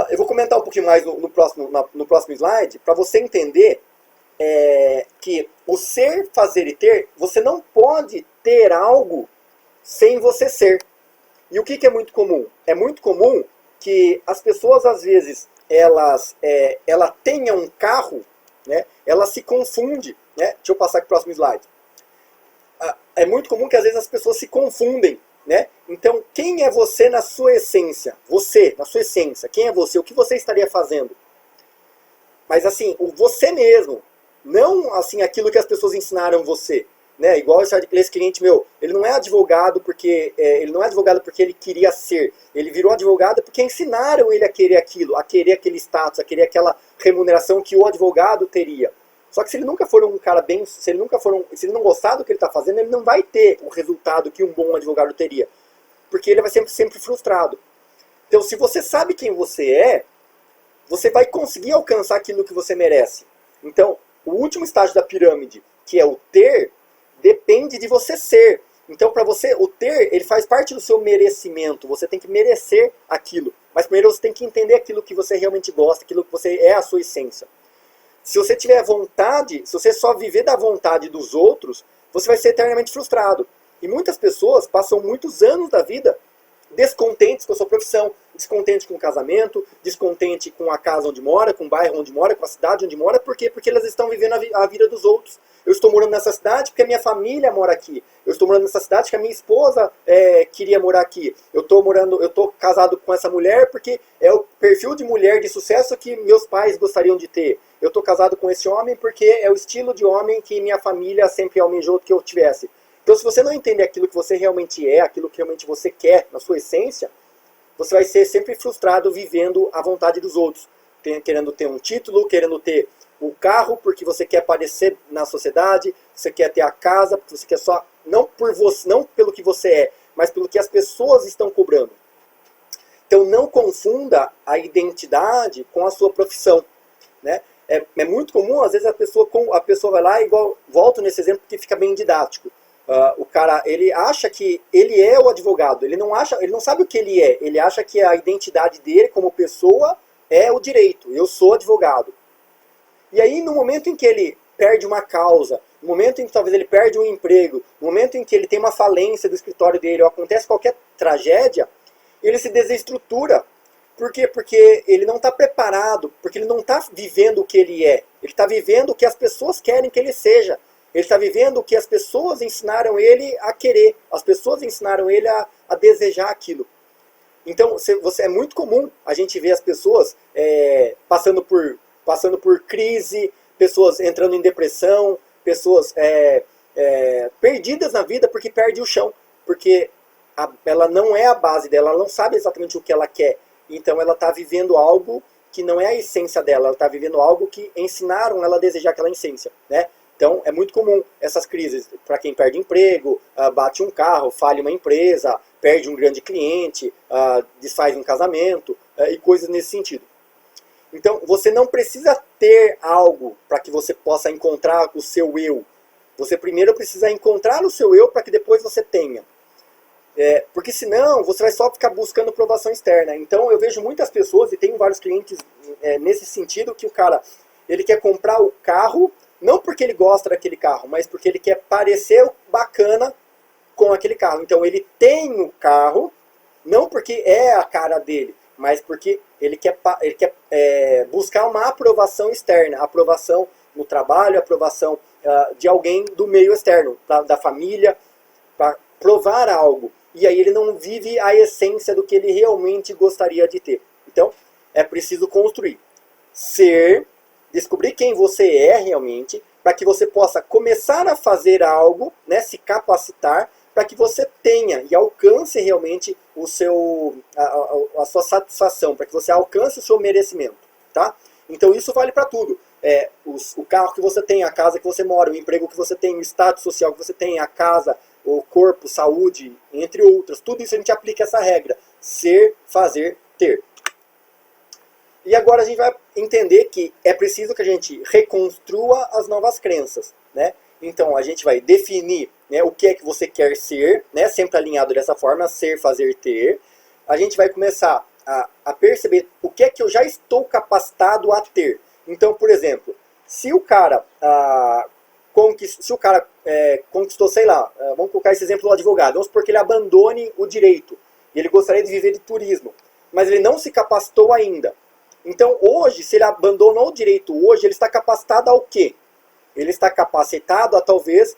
Eu vou comentar um pouquinho mais no próximo slide, para você entender que o ser, fazer e ter, você não pode ter algo sem você ser. E o que é muito comum? É muito comum que as pessoas, às vezes, ela tenha um carro, né, ela se confunde. Né? Deixa eu passar aqui para o próximo slide. É muito comum que, às vezes, as pessoas se confundem. Né? Então, quem é você na sua essência? Você, na sua essência. Quem é você? O que você estaria fazendo? Mas, assim, o você mesmo. Não, assim, aquilo que as pessoas ensinaram você. Né? Igual esse cliente meu, ele não é advogado porque ele queria ser, ele virou advogado porque ensinaram ele a querer aquilo, a querer aquele status, a querer aquela remuneração que o advogado teria. Só que se ele nunca for um cara bem, se ele não gostar do que ele está fazendo, ele não vai ter o resultado que um bom advogado teria, porque ele vai sempre frustrado. Então, se você sabe quem você é, você vai conseguir alcançar aquilo que você merece. Então, o último estágio da pirâmide, que é o ter, depende de você ser. Então, para você, o ter, ele faz parte do seu merecimento. Você tem que merecer aquilo. Mas primeiro você tem que entender aquilo que você realmente gosta, aquilo que você é a sua essência. Se você tiver vontade, se você só viver da vontade dos outros, você vai ser eternamente frustrado. E muitas pessoas passam muitos anos da vida descontentes com a sua profissão, descontente com o casamento, descontente com a casa onde mora, com o bairro onde mora, com a cidade onde mora. Por quê? Porque elas estão vivendo a vida dos outros. Eu estou morando nessa cidade porque a minha família mora aqui. Eu estou morando nessa cidade porque a minha esposa queria morar aqui. Eu estou casado com essa mulher porque é o perfil de mulher de sucesso que meus pais gostariam de ter. Eu estou casado com esse homem porque é o estilo de homem que minha família sempre almejou que eu tivesse. Então, se você não entender aquilo que você realmente é, aquilo que realmente você quer na sua essência, você vai ser sempre frustrado vivendo a vontade dos outros. Querendo ter um título, querendo ter o carro porque você quer aparecer na sociedade, você quer ter a casa, porque você quer só, não por você, não pelo que você é, mas pelo que as pessoas estão cobrando. Então não confunda a identidade com a sua profissão, né? É muito comum, às vezes a pessoa vai lá, igual, volto nesse exemplo porque fica bem didático. O cara, ele acha que ele é o advogado, ele não sabe o que ele acha que a identidade dele como pessoa é o direito, eu sou advogado. E aí, no momento em que ele perde uma causa, no momento em que talvez ele perde um emprego, no momento em que ele tem uma falência do escritório dele, ou acontece qualquer tragédia, ele se desestrutura. Por quê? Porque ele não está preparado, porque ele não está vivendo o que ele é. Ele está vivendo o que as pessoas querem que ele seja. Ele está vivendo o que as pessoas ensinaram ele a querer. As pessoas ensinaram ele a desejar aquilo. Então, é muito comum a gente ver as pessoas passando por crise, pessoas entrando em depressão, pessoas perdidas na vida porque perde o chão. Porque ela não é a base dela, ela não sabe exatamente o que ela quer. Então ela está vivendo algo que não é a essência dela, ela está vivendo algo que ensinaram ela a desejar aquela essência, né? Então é muito comum essas crises para quem perde emprego, bate um carro, falha uma empresa, perde um grande cliente, desfaz um casamento e coisas nesse sentido. Então você não precisa ter algo para que você possa encontrar o seu eu. Você primeiro precisa encontrar o seu eu para que depois você tenha. Porque senão você vai só ficar buscando aprovação externa. Então eu vejo muitas pessoas, e tenho vários clientes nesse sentido, que o cara ele quer comprar o carro, não porque ele gosta daquele carro, mas porque ele quer parecer bacana com aquele carro. Então ele tem o carro, não porque é a cara dele, mas porque ele quer buscar uma aprovação externa, aprovação no trabalho, aprovação de alguém do meio externo, da família, para provar algo. E aí ele não vive a essência do que ele realmente gostaria de ter. Então, é preciso construir. Descobrir quem você é realmente, para que você possa começar a fazer algo, né, se capacitar, para que você tenha e alcance realmente a sua satisfação, para que você alcance o seu merecimento. Tá? Então isso vale para tudo. O carro que você tem, a casa que você mora, o emprego que você tem, o status social que você tem, a casa, o corpo, saúde, entre outras. Tudo isso a gente aplica essa regra. Ser, fazer, ter. E agora a gente vai entender que é preciso que a gente reconstrua as novas crenças, né? Então a gente vai definir, né, o que é que você quer ser, né, sempre alinhado dessa forma, ser, fazer, ter. A gente vai começar a perceber o que é que eu já estou capacitado a ter. Então, por exemplo, se o cara conquistou, sei lá, vamos colocar esse exemplo do advogado, vamos supor que ele abandone o direito, e ele gostaria de viver de turismo, mas ele não se capacitou ainda. Então hoje, se ele abandonou o direito hoje, ele está capacitado ao quê? Ele está capacitado a talvez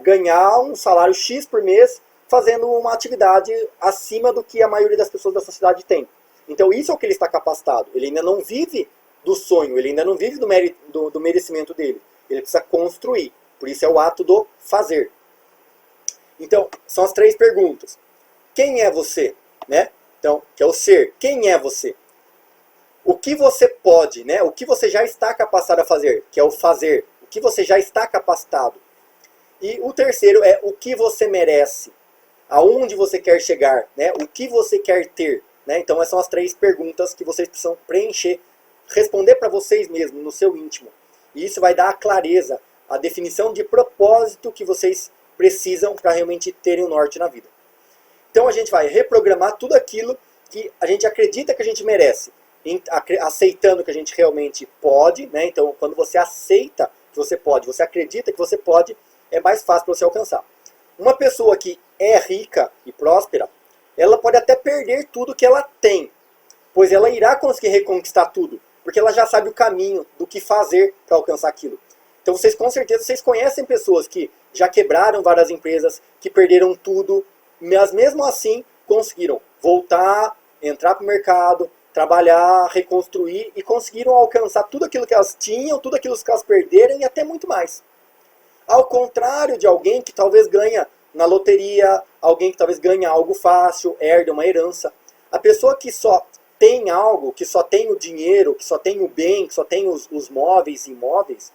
ganhar um salário X por mês, fazendo uma atividade acima do que a maioria das pessoas da sociedade tem. Então isso é o que ele está capacitado. Ele ainda não vive do sonho, ele ainda não vive do merecimento dele. Ele precisa construir. Por isso é o ato do fazer. Então, são as 3 perguntas. Quem é você? Né? Então, que é o ser. Quem é você? O que você pode, né? O que você já está capacitado a fazer, que é o fazer. O que você já está capacitado. E o terceiro é o que você merece. Aonde você quer chegar, né? O que você quer ter. Né? Então, essas são as 3 perguntas que vocês precisam preencher, responder para vocês mesmos, no seu íntimo. E isso vai dar a clareza, a definição de propósito que vocês precisam para realmente terem um norte na vida. Então a gente vai reprogramar tudo aquilo que a gente acredita que a gente merece, aceitando que a gente realmente pode, né? Então quando você aceita que você pode, você acredita que você pode, é mais fácil para você alcançar. Uma pessoa que é rica e próspera, ela pode até perder tudo que ela tem, pois ela irá conseguir reconquistar tudo, porque ela já sabe o caminho do que fazer para alcançar aquilo. Então vocês com certeza vocês conhecem pessoas que já quebraram várias empresas, que perderam tudo, mas mesmo assim conseguiram voltar, entrar para o mercado, trabalhar, reconstruir e conseguiram alcançar tudo aquilo que elas tinham, tudo aquilo que elas perderam e até muito mais. Ao contrário de alguém que talvez ganha na loteria, alguém que talvez ganha algo fácil, herda uma herança. A pessoa que só tem algo, que só tem o dinheiro, que só tem o bem, que só tem os móveis e imóveis,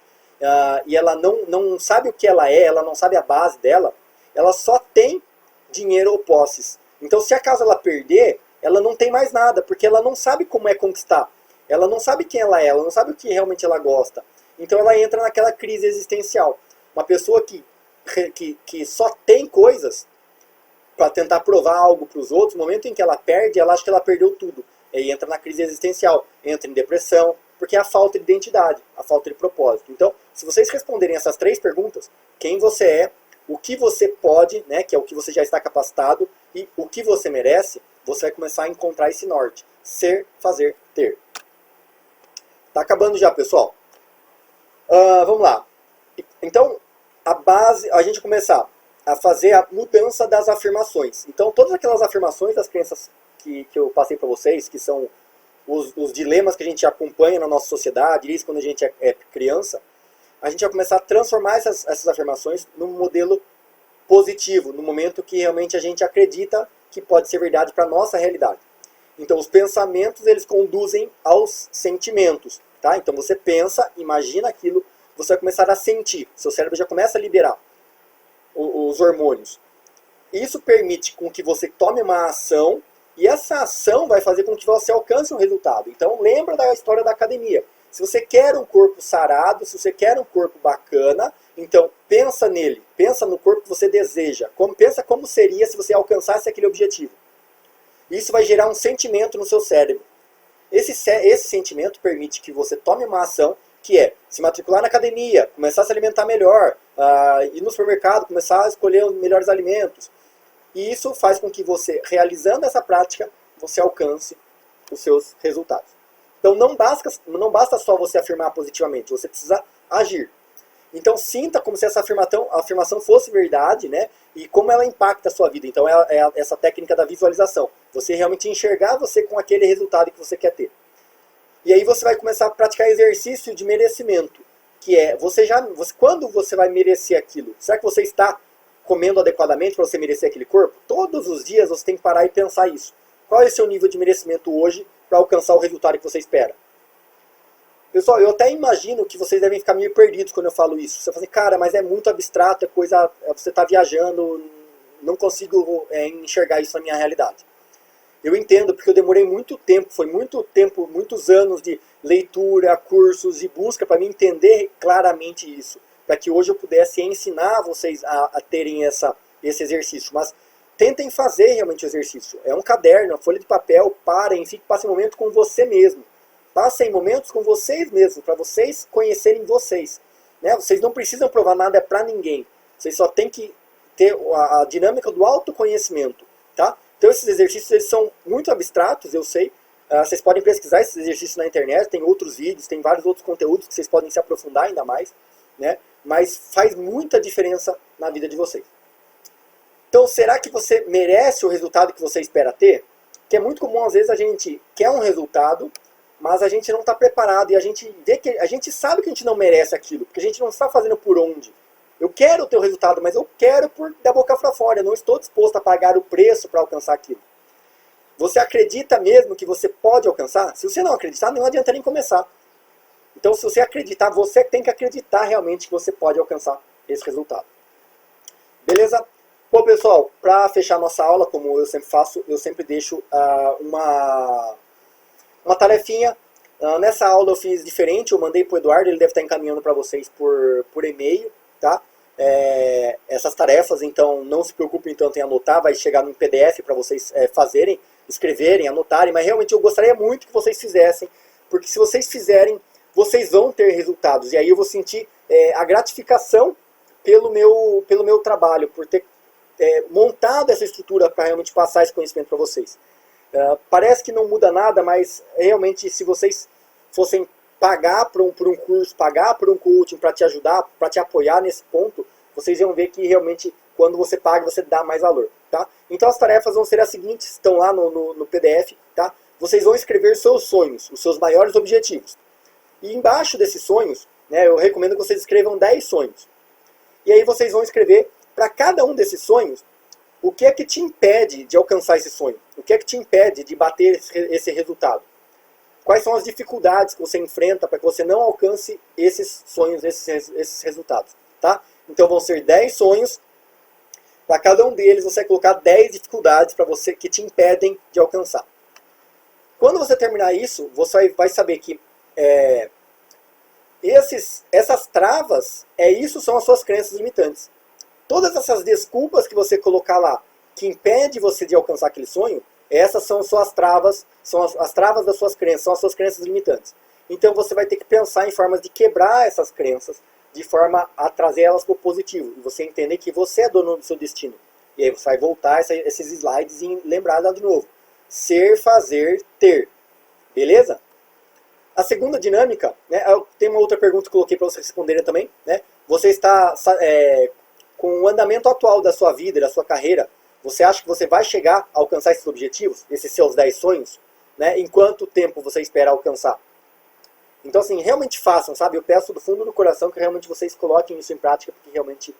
e ela não sabe o que ela não sabe a base dela, ela só tem dinheiro ou posses. Então se acaso ela perder, ela não tem mais nada, porque ela não sabe como é conquistar. Ela não sabe quem ela não sabe o que realmente ela gosta. Então ela entra naquela crise existencial. Uma pessoa que só tem coisas para tentar provar algo para os outros, no momento em que ela perde, ela acha que ela perdeu tudo. E entra na crise existencial, entra em depressão, porque é a falta de identidade, a falta de propósito. Então, se vocês responderem essas 3 perguntas, quem você é, o que você pode, né, que é o que você já está capacitado, e o que você merece, você vai começar a encontrar esse norte. Ser, fazer, ter. Tá acabando já, pessoal. Vamos lá. Então, a base, a gente começar a fazer a mudança das afirmações. Então, todas aquelas afirmações das crenças que eu passei para vocês, que são os dilemas que a gente acompanha na nossa sociedade, isso quando a gente é criança, a gente vai começar a transformar essas afirmações num modelo positivo, no momento que realmente a gente acredita que pode ser verdade para a nossa realidade. Então, os pensamentos, eles conduzem aos sentimentos. Tá? Então, você pensa, imagina aquilo, você vai começar a sentir. Seu cérebro já começa a liberar os hormônios. Isso permite com que você tome uma ação, e essa ação vai fazer com que você alcance um resultado. Então, lembra da história da academia. Se você quer um corpo sarado, se você quer um corpo bacana, então pensa nele, pensa no corpo que você deseja, pensa como seria se você alcançasse aquele objetivo. Isso vai gerar um sentimento no seu cérebro. Esse sentimento permite que você tome uma ação, que é se matricular na academia, começar a se alimentar melhor, ir no supermercado, começar a escolher os melhores alimentos. E isso faz com que você, realizando essa prática, você alcance os seus resultados. Então não basta só você afirmar positivamente, você precisa agir. Então sinta como se essa afirmação fosse verdade, né? E como ela impacta a sua vida. Então é essa técnica da visualização. Você realmente enxergar você com aquele resultado que você quer ter. E aí você vai começar a praticar exercício de merecimento. Que é, quando você vai merecer aquilo? Será que você está comendo adequadamente para você merecer aquele corpo? Todos os dias você tem que parar e pensar isso. Qual é o seu nível de merecimento hoje para alcançar o resultado que você espera? Pessoal, eu até imagino que vocês devem ficar meio perdidos quando eu falo isso. Você fala assim, cara, mas é muito abstrato, você está viajando, não consigo enxergar isso na minha realidade. Eu entendo, porque eu demorei muito tempo, muitos anos de leitura, cursos e busca para me entender claramente isso. Para que hoje eu pudesse ensinar vocês a terem esse exercício. Mas tentem fazer realmente o exercício. É um caderno, uma folha de papel, passem um momento com você mesmo. Passem momentos com vocês mesmos, para vocês conhecerem vocês. Né? Vocês não precisam provar nada para ninguém. Vocês só têm que ter a dinâmica do autoconhecimento. Tá? Então esses exercícios eles são muito abstratos, eu sei. Vocês podem pesquisar esses exercícios na internet, tem outros vídeos, tem vários outros conteúdos que vocês podem se aprofundar ainda mais. Né? Mas faz muita diferença na vida de vocês. Então, será que você merece o resultado que você espera ter? Que é muito comum, às vezes, a gente quer um resultado, mas a gente não está preparado e a gente sabe que a gente não merece aquilo, porque a gente não está fazendo por onde. Eu quero o teu resultado, mas eu quero por da boca para fora, eu não estou disposto a pagar o preço para alcançar aquilo. Você acredita mesmo que você pode alcançar? Se você não acreditar, não adianta nem começar. Então, se você acreditar, você tem que acreditar realmente que você pode alcançar esse resultado. Beleza? Bom, pessoal, para fechar nossa aula, como eu sempre faço, eu sempre deixo uma tarefinha. Nessa aula eu fiz diferente, eu mandei para o Eduardo, ele deve estar encaminhando para vocês por e-mail, tá? Essas tarefas, então não se preocupem tanto em anotar, vai chegar no PDF para vocês fazerem, escreverem, anotarem, mas realmente eu gostaria muito que vocês fizessem, porque se vocês fizerem, vocês vão ter resultados, e aí eu vou sentir a gratificação pelo meu trabalho, por ter montado essa estrutura para realmente passar esse conhecimento para vocês. Parece que não muda nada, mas realmente se vocês fossem pagar por um curso, pagar por um coaching para te ajudar, para te apoiar nesse ponto, vocês iam ver que realmente quando você paga, você dá mais valor. Tá? Então as tarefas vão ser as seguintes, estão lá no PDF. Tá? Vocês vão escrever seus sonhos, os seus maiores objetivos. E embaixo desses sonhos, né, eu recomendo que vocês escrevam 10 sonhos. E aí vocês vão escrever para cada um desses sonhos o que é que te impede de alcançar esse sonho. O que é que te impede de bater esse resultado. Quais são as dificuldades que você enfrenta para que você não alcance esses sonhos, esses resultados. Tá? Então vão ser 10 sonhos. Para cada um deles você vai colocar 10 dificuldades para você que te impedem de alcançar. Quando você terminar isso, você vai saber que essas travas, isso são as suas crenças limitantes. Todas essas desculpas que você colocar lá, que impede você de alcançar aquele sonho, essas são suas travas, são as travas das suas crenças, são as suas crenças limitantes. Então você vai ter que pensar em formas de quebrar essas crenças, de forma a trazer elas para o positivo. E você entender que você é dono do seu destino. E aí você vai voltar esses slides e lembrar lá de novo. Ser, fazer, ter. Beleza? A segunda dinâmica, né, tem uma outra pergunta que eu coloquei para vocês responderem também. Né? Você está com o andamento atual da sua vida, da sua carreira, você acha que você vai chegar a alcançar esses objetivos, esses seus 10 sonhos? Né? Em quanto tempo você espera alcançar? Então, assim, realmente façam, sabe? Eu peço do fundo do coração que realmente vocês coloquem isso em prática, porque realmente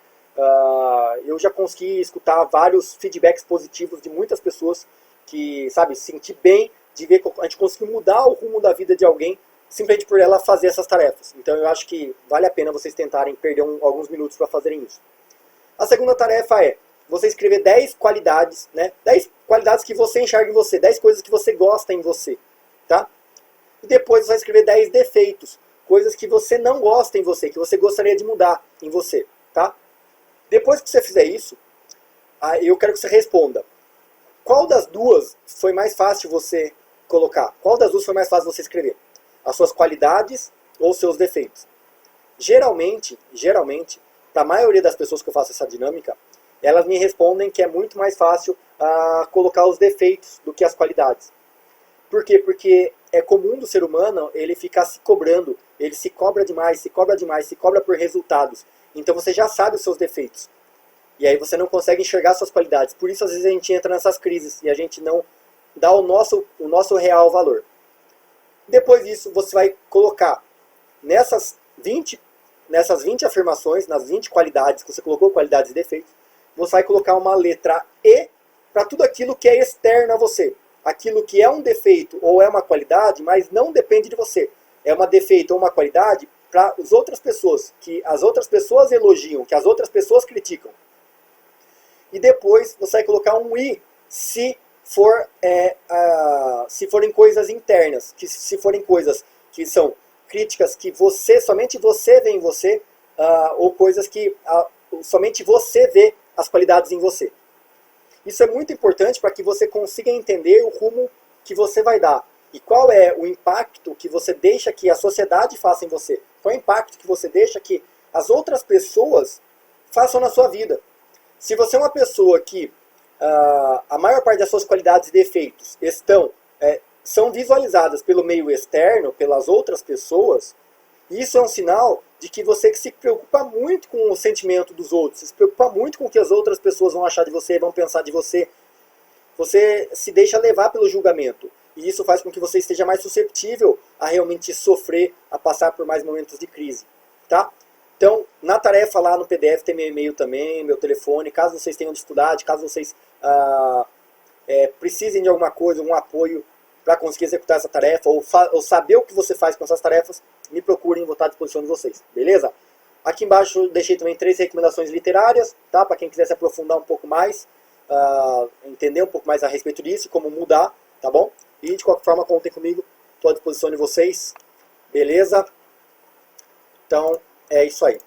eu já consegui escutar vários feedbacks positivos de muitas pessoas que, sabe, senti bem de ver que a gente conseguiu mudar o rumo da vida de alguém simplesmente por ela fazer essas tarefas. Então, eu acho que vale a pena vocês tentarem perder alguns minutos para fazerem isso. A segunda tarefa é você escrever 10 qualidades, né? 10 qualidades que você enxerga em você, 10 coisas que você gosta em você, tá? E depois você vai escrever 10 defeitos, coisas que você não gosta em você, que você gostaria de mudar em você, tá? Depois que você fizer isso, eu quero que você responda. Qual das duas foi mais fácil você colocar? Qual das duas foi mais fácil você escrever? As suas qualidades ou os seus defeitos? Geralmente, para a maioria das pessoas que eu faço essa dinâmica, elas me respondem que é muito mais fácil colocar os defeitos do que as qualidades. Por quê? Porque é comum do ser humano ele ficar se cobrando, ele se cobra demais, se cobra por resultados. Então você já sabe os seus defeitos. E aí você não consegue enxergar suas qualidades. Por isso às vezes a gente entra nessas crises e a gente não dá o nosso real valor. Depois disso você vai colocar nessas 20 afirmações, nas 20 qualidades que você colocou, qualidades e defeitos, você vai colocar uma letra E para tudo aquilo que é externo a você. Aquilo que é um defeito ou é uma qualidade, mas não depende de você. É uma defeito ou uma qualidade para as outras pessoas, que as outras pessoas elogiam, que as outras pessoas criticam. E depois você vai colocar um I se forem coisas internas, que se forem coisas que são críticas que somente você vê em você, ou coisas que somente você vê as qualidades em você. Isso é muito importante para que você consiga entender o rumo que você vai dar. E qual é o impacto que você deixa que a sociedade faça em você. Qual é o impacto que você deixa que as outras pessoas façam na sua vida. Se você é uma pessoa que a maior parte das suas qualidades e defeitos são visualizadas pelo meio externo, pelas outras pessoas, isso é um sinal de que você se preocupa muito com o sentimento dos outros, se preocupa muito com o que as outras pessoas vão achar de você, vão pensar de você. Você se deixa levar pelo julgamento. E isso faz com que você esteja mais susceptível a realmente sofrer, a passar por mais momentos de crise. Tá? Então, na tarefa lá no PDF tem meu e-mail também, meu telefone. Caso vocês tenham dificuldade, caso vocês precisem de alguma coisa, um apoio para conseguir executar essa tarefa, ou saber o que você faz com essas tarefas, me procurem, vou estar à disposição de vocês. Beleza? Aqui embaixo eu deixei também 3 recomendações literárias, tá? Para quem quiser se aprofundar um pouco mais, entender um pouco mais a respeito disso, como mudar, tá bom? E de qualquer forma, contem comigo, estou à disposição de vocês. Beleza? Então, é isso aí.